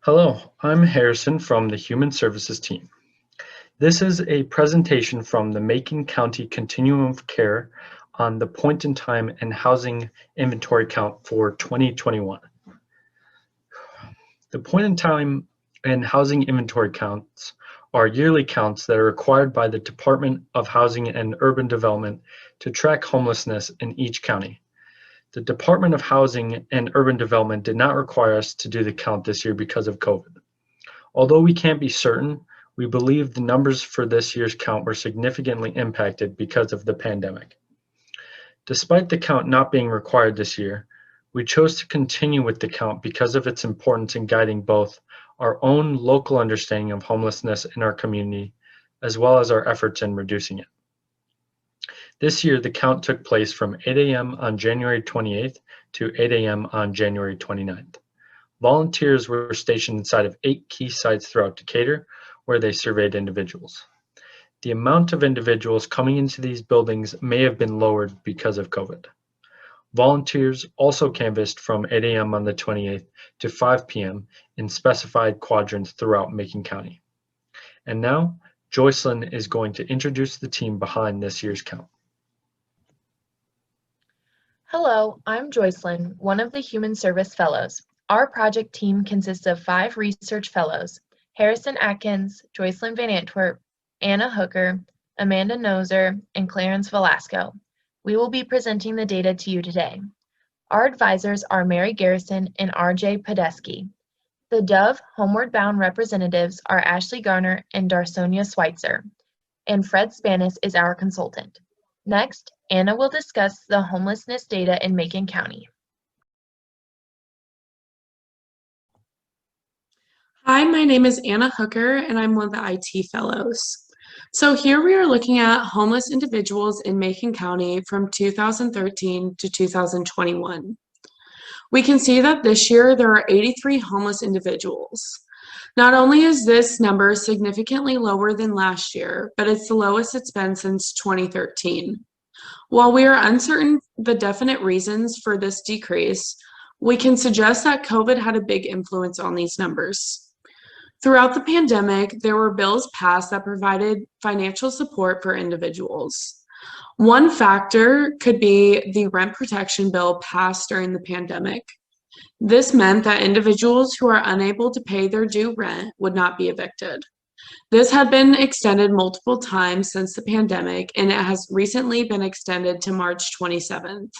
Hello, I'm Harrison from the Human Services team. This is a presentation from the Macon County Continuum of Care on the point in time and housing inventory count for 2021. The point in time and housing inventory counts are yearly counts that are required by the Department of Housing and Urban Development to track homelessness in each county. The Department of Housing and Urban Development did not require us to do the count this year because of COVID. Although we can't be certain, we believe the numbers for this year's count were significantly impacted because of the pandemic. Despite the count not being required this year, we chose to continue with the count because of its importance in guiding both our own local understanding of homelessness in our community, as well as our efforts in reducing it. This year, the count took place from 8 a.m. on January 28th to 8 a.m. on January 29th. Volunteers were stationed inside of 8 key sites throughout Decatur, where they surveyed individuals. The amount of individuals coming into these buildings may have been lowered because of COVID. Volunteers also canvassed from 8 a.m. on the 28th to 5 p.m. in specified quadrants throughout Macon County. And now, Joycelyn is going to introduce the team behind this year's count. Hello, I'm Joycelyn, one of the Human Service Fellows. Our project team consists of 5 research fellows: Harrison Atkins, Joycelyn Van Antwerp, Anna Hooker, Amanda Noser, and Clarence Velasco. We will be presenting the data to you today. Our advisors are Mary Garrison and RJ Podesky. The Dove-Homeward bound representatives are Ashley Garner and Darsonya Switzer, and Fred Spanis is our consultant. Next, Anna will discuss the homelessness data in Macon County. Hi, my name is Anna Hooker, and I'm one of the IT fellows. So here we are looking at homeless individuals in Macon County from 2013 to 2021. We can see that this year there are 83 homeless individuals. Not only is this number significantly lower than last year, but it's the lowest it's been since 2013. While we are uncertain the definite reasons for this decrease, we can suggest that COVID had a big influence on these numbers. Throughout the pandemic, there were bills passed that provided financial support for individuals. One factor could be the rent protection bill passed during the pandemic. This meant that individuals who are unable to pay their due rent would not be evicted. This had been extended multiple times since the pandemic, and it has recently been extended to March 27th.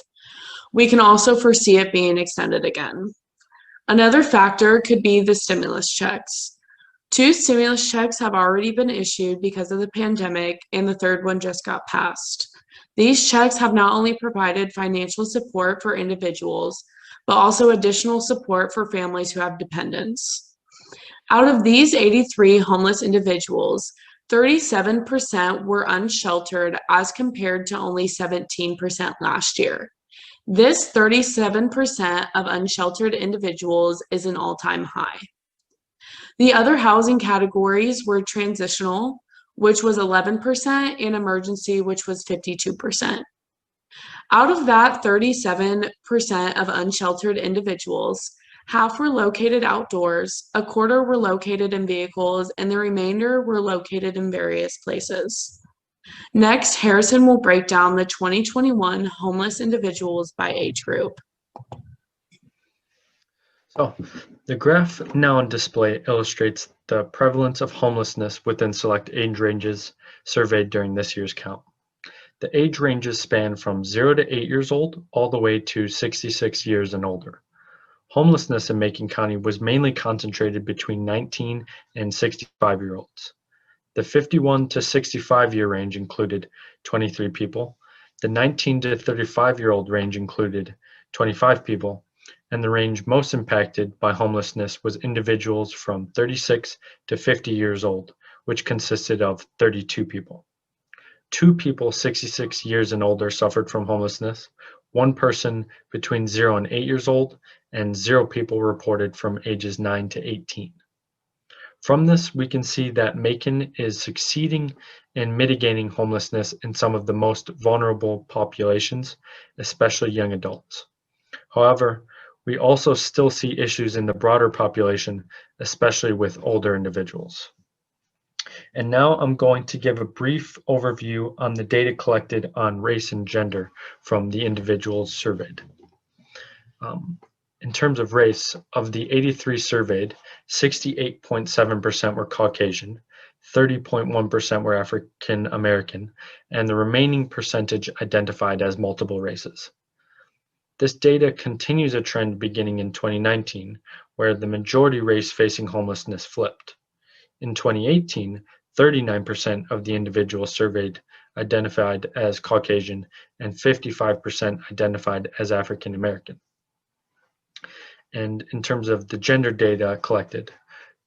We can also foresee it being extended again. Another factor could be the stimulus checks. 2 stimulus checks have already been issued because of the pandemic, and the 3rd one just got passed. These checks have not only provided financial support for individuals, but also additional support for families who have dependents. Out of these 83 homeless individuals, 37% were unsheltered as compared to only 17% last year. This 37% of unsheltered individuals is an all-time high. The other housing categories were transitional, which was 11%, and emergency, which was 52%. Out of that 37% of unsheltered individuals, half were located outdoors, a quarter were located in vehicles, and the remainder were located in various places. Next, Harrison will break down the 2021 homeless individuals by age group. So, the graph now on display illustrates the prevalence of homelessness within select age ranges surveyed during this year's count. The age ranges span from 0 to 8 years old all the way to 66 years and older. Homelessness in Macon County was mainly concentrated between 19 and 65-year-olds. The 51 to 65-year range included 23 people. The 19 to 35-year-old range included 25 people. And the range most impacted by homelessness was individuals from 36 to 50 years old, which consisted of 32 people. 2 people 66 years and older suffered from homelessness, 1 person between 0 and 8 years old, and 0 people reported from ages 9 to 18. From this, we can see that Macon is succeeding in mitigating homelessness in some of the most vulnerable populations, especially young adults. However, We also still see issues in the broader population, especially with older individuals. And now I'm going to give a brief overview on the data collected on race and gender from the individuals surveyed. In terms of race, of the 83 surveyed, 68.7% were Caucasian, 30.1% were African American, and the remaining percentage identified as multiple races. This data continues a trend beginning in 2019, where the majority race facing homelessness flipped. In 2018, 39% of the individuals surveyed identified as Caucasian and 55% identified as African American. And in terms of the gender data collected,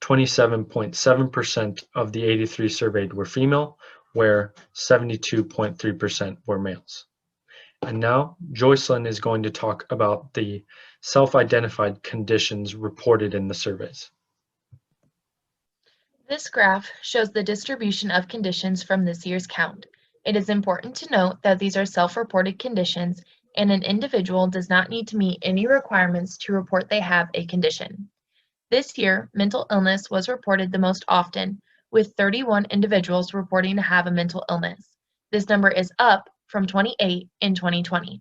27.7% of the 83 surveyed were female, where 72.3% were males. And now Joycelyn is going to talk about the self-identified conditions reported in the surveys. This graph shows the distribution of conditions from this year's count. It is important to note that these are self-reported conditions, and an individual does not need to meet any requirements to report they have a condition. This year, mental illness was reported the most often, with 31 individuals reporting to have a mental illness. This number is up from 28 in 2020.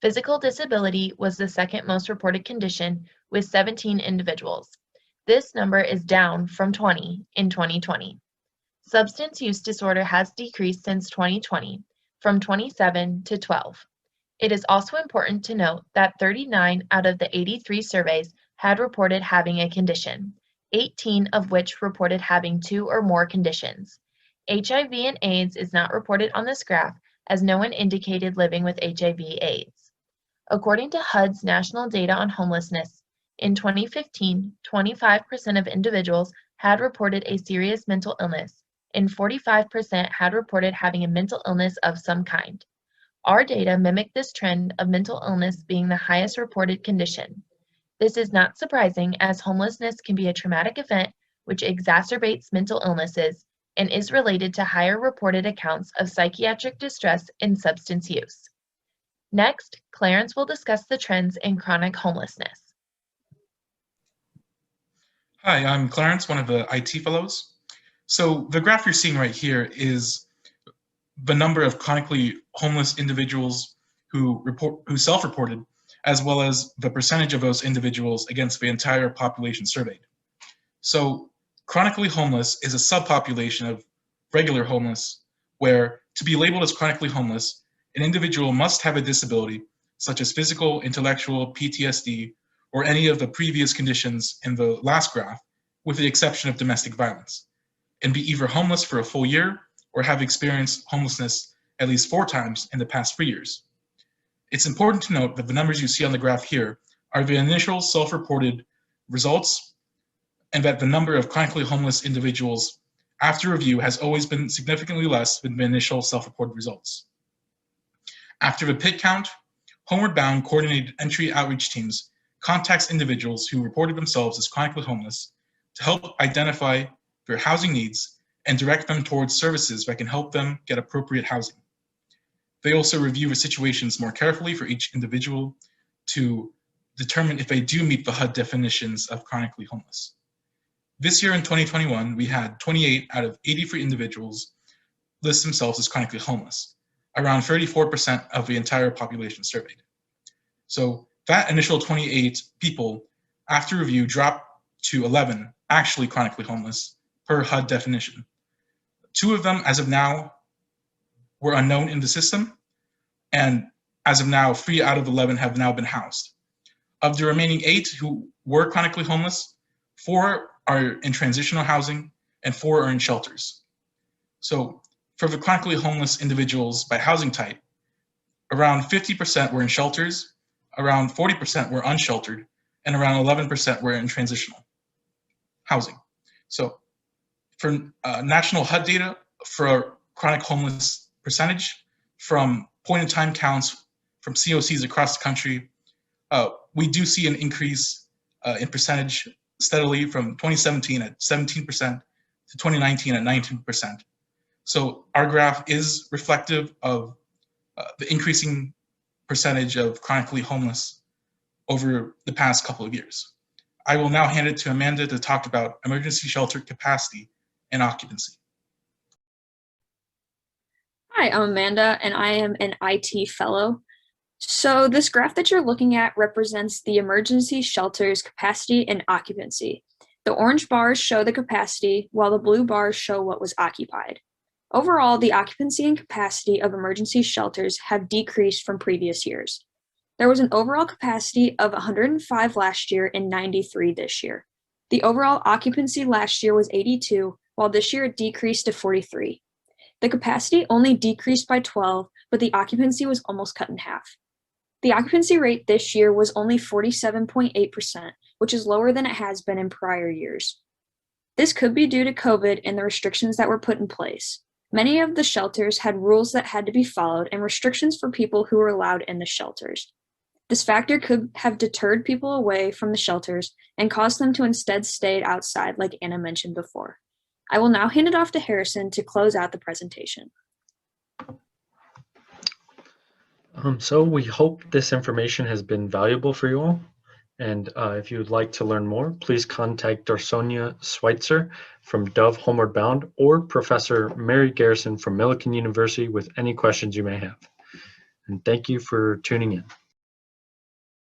Physical disability was the second most reported condition, with 17 individuals. This number is down from 20 in 2020. Substance use disorder has decreased since 2020, from 27 to 12. It is also important to note that 39 out of the 83 surveys had reported having a condition, 18 of which reported having 2 or more conditions. HIV and AIDS is not reported on this graph, as no one indicated living with HIV/AIDS. According to HUD's national data on homelessness, in 2015, 25% of individuals had reported a serious mental illness, and 45% had reported having a mental illness of some kind. Our data mimic this trend of mental illness being the highest reported condition. This is not surprising, as homelessness can be a traumatic event which exacerbates mental illnesses and is related to higher reported accounts of psychiatric distress and substance use. Next, Clarence will discuss the trends in chronic homelessness. Hi, I'm Clarence, one of the IT fellows. So the graph you're seeing right here is the number of chronically homeless individuals who self-reported, as well as the percentage of those individuals against the entire population surveyed. So chronically homeless is a subpopulation of regular homeless, where to be labeled as chronically homeless, an individual must have a disability, such as physical, intellectual, PTSD, or any of the previous conditions in the last graph, with the exception of domestic violence, and be either homeless for a full year or have experienced homelessness at least 4 times in the past 3 years. It's important to note that the numbers you see on the graph here are the initial self-reported results, and that the number of chronically homeless individuals after review has always been significantly less than the initial self-reported results. After the PIT count, Homeward-bound coordinated entry outreach teams contacts individuals who reported themselves as chronically homeless to help identify their housing needs and direct them towards services that can help them get appropriate housing. They also review the situations more carefully for each individual to determine if they do meet the HUD definitions of chronically homeless. This year in 2021, we had 28 out of 83 individuals list themselves as chronically homeless, around 34% of the entire population surveyed. So that initial 28 people, after review, dropped to 11 actually chronically homeless per HUD definition. 2 of them, as of now, were unknown in the system, and as of now, 3 out of 11 have now been housed. Of the remaining 8 who were chronically homeless, 4 are in transitional housing and 4 are in shelters. So for the chronically homeless individuals by housing type, around 50% were in shelters, around 40% were unsheltered, and around 11% were in transitional housing. So for national HUD data for chronic homeless percentage from point-in-time counts from COCs across the country, we do see an increase in percentage steadily from 2017 at 17% to 2019 at 19%. So our graph is reflective of the increasing percentage of chronically homeless over the past couple of years. I will now hand it to Amanda to talk about emergency shelter capacity and occupancy. Hi, I'm Amanda, and I am an IT fellow. So this graph that you're looking at represents the emergency shelter's capacity and occupancy. The orange bars show the capacity, while the blue bars show what was occupied. Overall, the occupancy and capacity of emergency shelters have decreased from previous years. There was an overall capacity of 105 last year and 93 this year. The overall occupancy last year was 82, while this year it decreased to 43. The capacity only decreased by 12, but the occupancy was almost cut in half. The occupancy rate this year was only 47.8%, which is lower than it has been in prior years. This could be due to COVID and the restrictions that were put in place. Many of the shelters had rules that had to be followed and restrictions for people who were allowed in the shelters. This factor could have deterred people away from the shelters and caused them to instead stay outside, like Anna mentioned before. I will now hand it off to Harrison to close out the presentation. So we hope this information has been valuable for you all. And if you would like to learn more, please contact Darsonya Switzer from Dove-Homeward Bound or Professor Mary Garrison from Millikin University with any questions you may have. And thank you for tuning in.